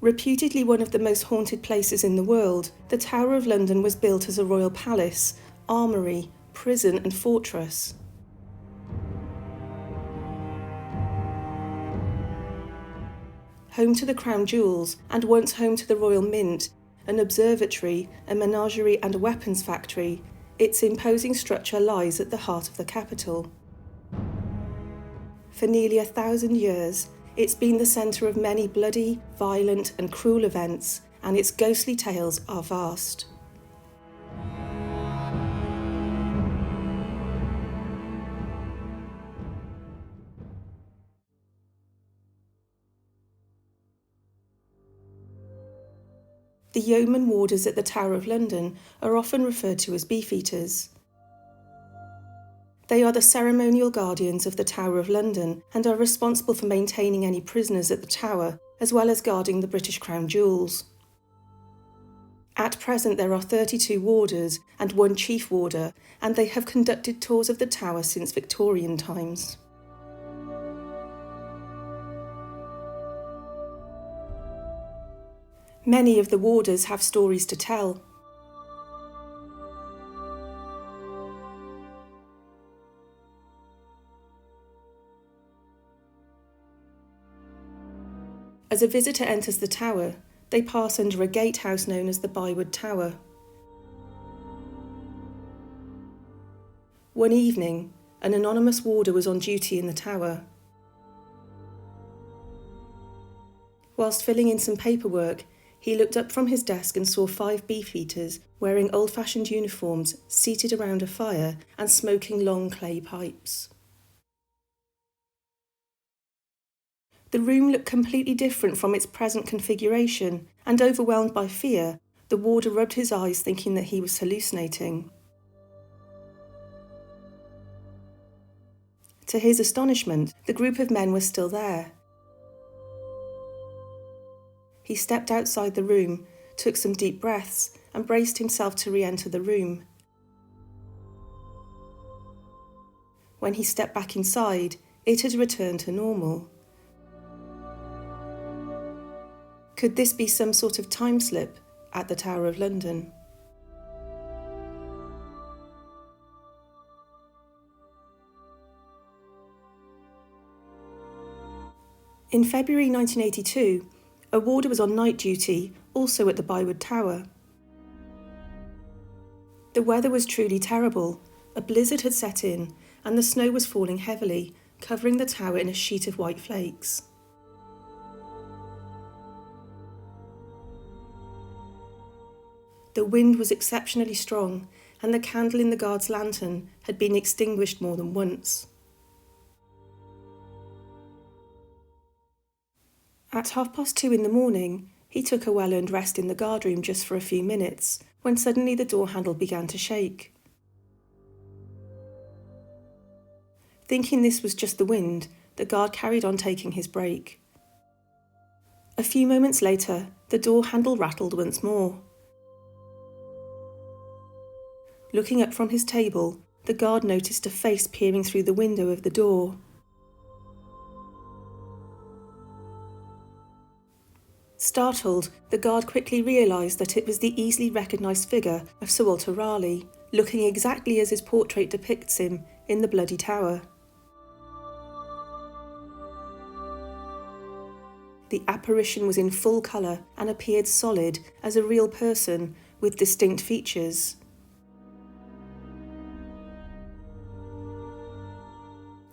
Reputedly one of the most haunted places in the world, the Tower of London was built as a royal palace, armoury, prison and fortress. Home to the crown jewels, and once home to the Royal Mint, an observatory, a menagerie and a weapons factory, its imposing structure lies at the heart of the capital. For nearly 1,000 years, it's been the centre of many bloody, violent and cruel events, and its ghostly tales are vast. The yeoman warders at the Tower of London are often referred to as Beefeaters. They are the ceremonial guardians of the Tower of London and are responsible for maintaining any prisoners at the Tower, as well as guarding the British Crown Jewels. At present there are 32 warders and 1 chief warder, and they have conducted tours of the Tower since Victorian times. Many of the warders have stories to tell. As a visitor enters the tower, they pass under a gatehouse known as the Byward Tower. One evening, an anonymous warder was on duty in the tower. Whilst filling in some paperwork, he looked up from his desk and saw 5 Beefeaters wearing old-fashioned uniforms, seated around a fire and smoking long clay pipes. The room looked completely different from its present configuration, and overwhelmed by fear, the warder rubbed his eyes thinking that he was hallucinating. To his astonishment, the group of men was still there. He stepped outside the room, took some deep breaths, and braced himself to re-enter the room. When he stepped back inside, it had returned to normal. Could this be some sort of time slip at the Tower of London? In February 1982, a warder was on night duty, also at the Byward Tower. The weather was truly terrible. A blizzard had set in, and the snow was falling heavily, covering the tower in a sheet of white flakes. The wind was exceptionally strong, and the candle in the guard's lantern had been extinguished more than once. At 2:30 in the morning, he took a well-earned rest in the guardroom just for a few minutes, when suddenly the door handle began to shake. Thinking this was just the wind, the guard carried on taking his break. A few moments later, the door handle rattled once more. Looking up from his table, the guard noticed a face peering through the window of the door. Startled, the guard quickly realised that it was the easily recognised figure of Sir Walter Raleigh, looking exactly as his portrait depicts him in the Bloody Tower. The apparition was in full colour and appeared solid as a real person with distinct features.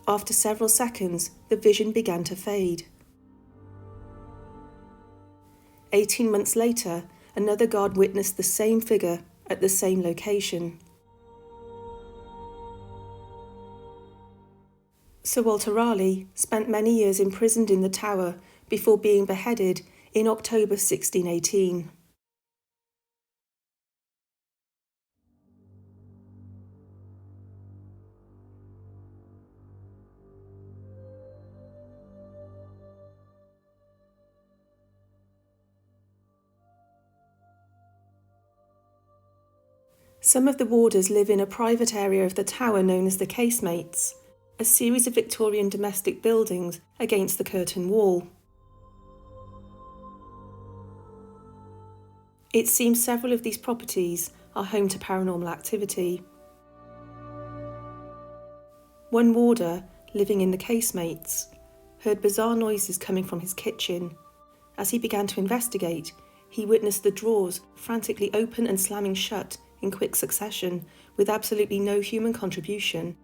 After several seconds, the vision began to fade. 18 months later, another guard witnessed the same figure at the same location. Sir Walter Raleigh spent many years imprisoned in the Tower before being beheaded in October 1618. Some of the warders live in a private area of the tower known as the Casemates, a series of Victorian domestic buildings against the curtain wall. It seems several of these properties are home to paranormal activity. One warder, living in the Casemates, heard bizarre noises coming from his kitchen. As he began to investigate, he witnessed the drawers frantically open and slamming shut in quick succession, with absolutely no human contribution.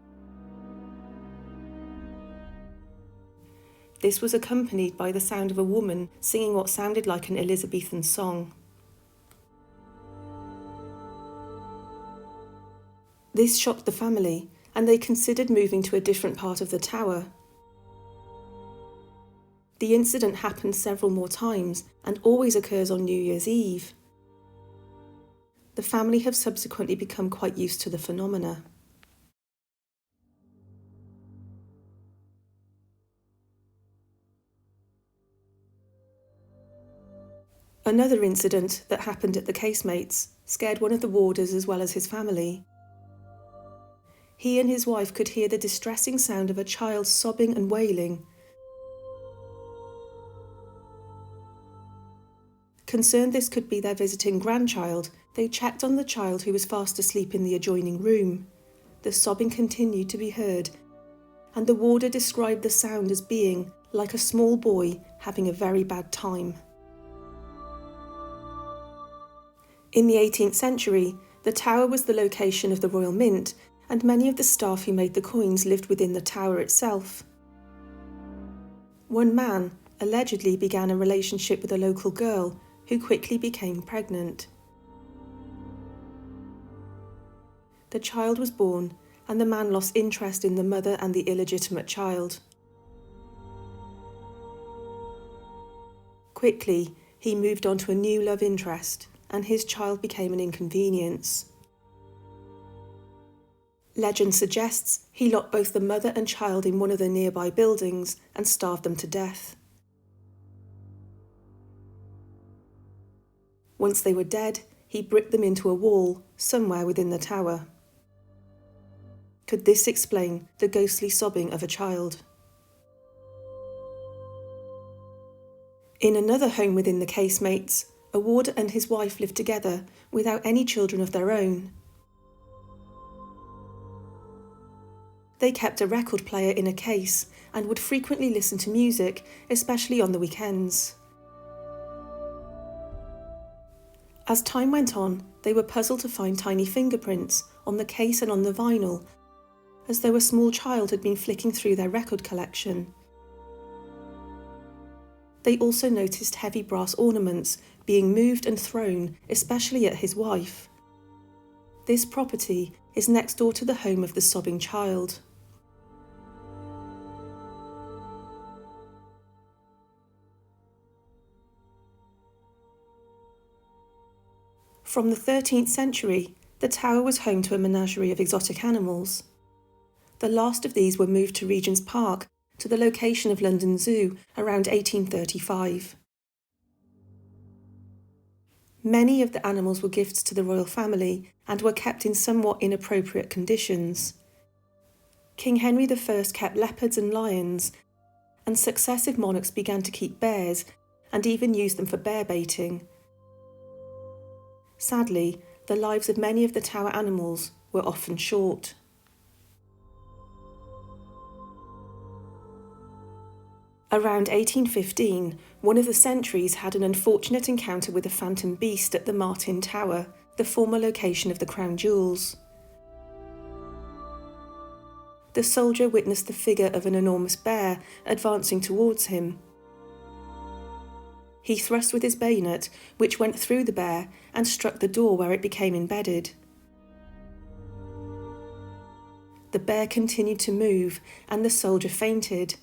This was accompanied by the sound of a woman singing what sounded like an Elizabethan song. This shocked the family, and they considered moving to a different part of the tower. The incident happened several more times and always occurs on New Year's Eve. The family have subsequently become quite used to the phenomena. Another incident that happened at the Casemates scared one of the warders as well as his family. He and his wife could hear the distressing sound of a child sobbing and wailing. Concerned this could be their visiting grandchild, they checked on the child, who was fast asleep in the adjoining room. The sobbing continued to be heard, and the warder described the sound as being like a small boy having a very bad time. In the 18th century, the tower was the location of the Royal Mint, and many of the staff who made the coins lived within the tower itself. One man allegedly began a relationship with a local girl who quickly became pregnant. The child was born, and the man lost interest in the mother and the illegitimate child. Quickly, he moved on to a new love interest, and his child became an inconvenience. Legend suggests he locked both the mother and child in one of the nearby buildings and starved them to death. Once they were dead, he bricked them into a wall somewhere within the tower. Could this explain the ghostly sobbing of a child? In another home within the Casemates, a warder and his wife lived together without any children of their own. They kept a record player in a case and would frequently listen to music, especially on the weekends. As time went on, they were puzzled to find tiny fingerprints on the case and on the vinyl, as though a small child had been flicking through their record collection. They also noticed heavy brass ornaments being moved and thrown, especially at his wife. This property is next door to the home of the sobbing child. From the 13th century, the tower was home to a menagerie of exotic animals. The last of these were moved to Regent's Park, to the location of London Zoo, around 1835. Many of the animals were gifts to the royal family and were kept in somewhat inappropriate conditions. King Henry I kept leopards and lions, and successive monarchs began to keep bears and even used them for bear baiting. Sadly, the lives of many of the tower animals were often short. Around 1815, one of the sentries had an unfortunate encounter with a phantom beast at the Martin Tower, the former location of the crown jewels. The soldier witnessed the figure of an enormous bear advancing towards him. He thrust with his bayonet, which went through the bear and struck the door where it became embedded. The bear continued to move, and the soldier fainted.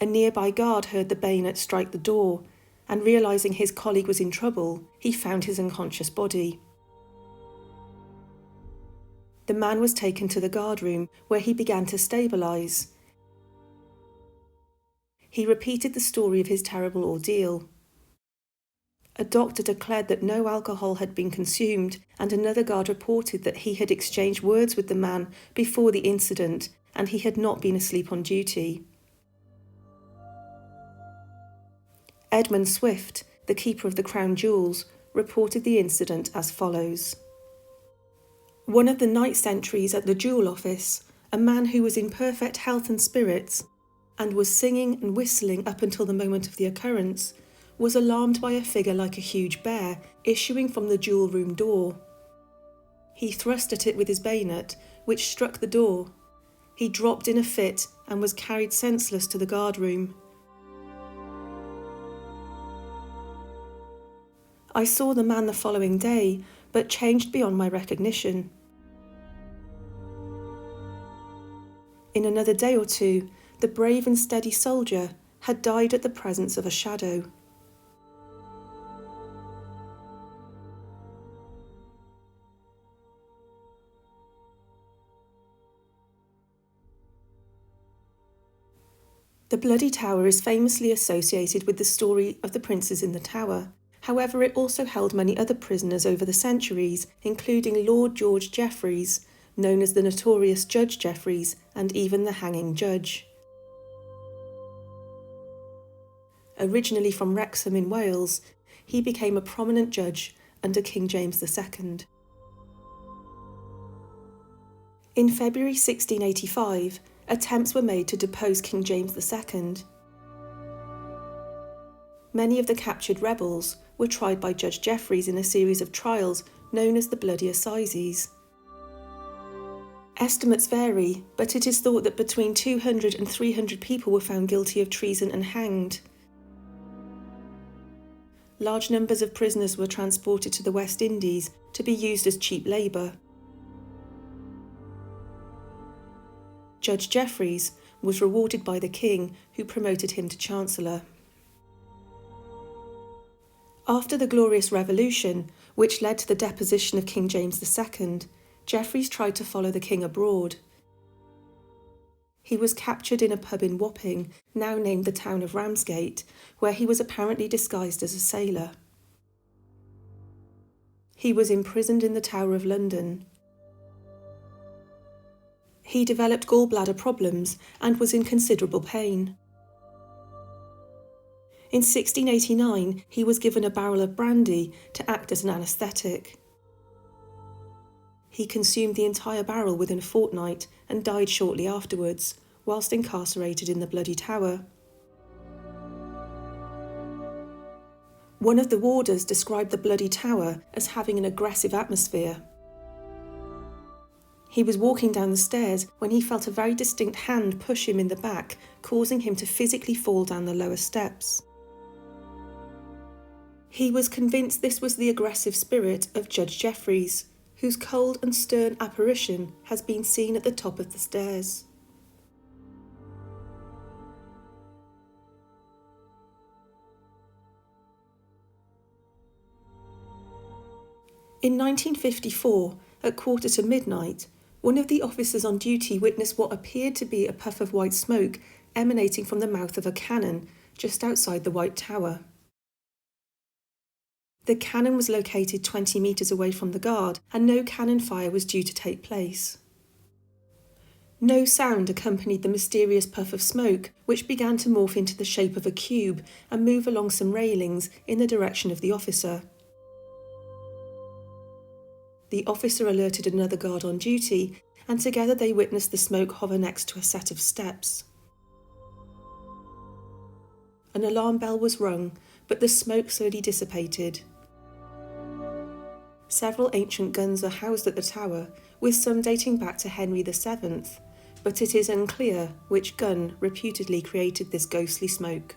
A nearby guard heard the bayonet strike the door, and realising his colleague was in trouble, he found his unconscious body. The man was taken to the guard room, where he began to stabilise. He repeated the story of his terrible ordeal. A doctor declared that no alcohol had been consumed, and another guard reported that he had exchanged words with the man before the incident and he had not been asleep on duty. Edmund Swift, the keeper of the crown jewels, reported the incident as follows. One of the night sentries at the jewel office, a man who was in perfect health and spirits, and was singing and whistling up until the moment of the occurrence, was alarmed by a figure like a huge bear issuing from the jewel room door. He thrust at it with his bayonet, which struck the door. He dropped in a fit and was carried senseless to the guard room. I saw the man the following day, but changed beyond my recognition. In another day or two, the brave and steady soldier had died at the presence of a shadow. The Bloody Tower is famously associated with the story of the princes in the tower. However, it also held many other prisoners over the centuries, including Lord George Jeffreys, known as the notorious Judge Jeffreys, and even the hanging judge. Originally from Wrexham in Wales, he became a prominent judge under King James II. In February 1685, attempts were made to depose King James II. Many of the captured rebels were tried by Judge Jeffreys in a series of trials known as the Bloody Assizes. Estimates vary, but it is thought that between 200 and 300 people were found guilty of treason and hanged. Large numbers of prisoners were transported to the West Indies to be used as cheap labour. Judge Jeffreys was rewarded by the king, who promoted him to Chancellor. After the Glorious Revolution, which led to the deposition of King James II, Jeffreys tried to follow the king abroad. He was captured in a pub in Wapping, now named the town of Ramsgate, where he was apparently disguised as a sailor. He was imprisoned in the Tower of London. He developed gallbladder problems and was in considerable pain. In 1689, he was given a barrel of brandy to act as an anaesthetic. He consumed the entire barrel within a fortnight and died shortly afterwards, whilst incarcerated in the Bloody Tower. One of the warders described the Bloody Tower as having an aggressive atmosphere. He was walking down the stairs when he felt a very distinct hand push him in the back, causing him to physically fall down the lower steps. He was convinced this was the aggressive spirit of Judge Jeffreys, whose cold and stern apparition has been seen at the top of the stairs. In 1954, at midnight, one of the officers on duty witnessed what appeared to be a puff of white smoke emanating from the mouth of a cannon just outside the White Tower. The cannon was located 20 metres away from the guard, and no cannon fire was due to take place. No sound accompanied the mysterious puff of smoke, which began to morph into the shape of a cube and move along some railings in the direction of the officer. The officer alerted another guard on duty, and together they witnessed the smoke hover next to a set of steps. An alarm bell was rung, but the smoke slowly dissipated. Several ancient guns are housed at the tower, with some dating back to Henry VII, but it is unclear which gun reputedly created this ghostly smoke.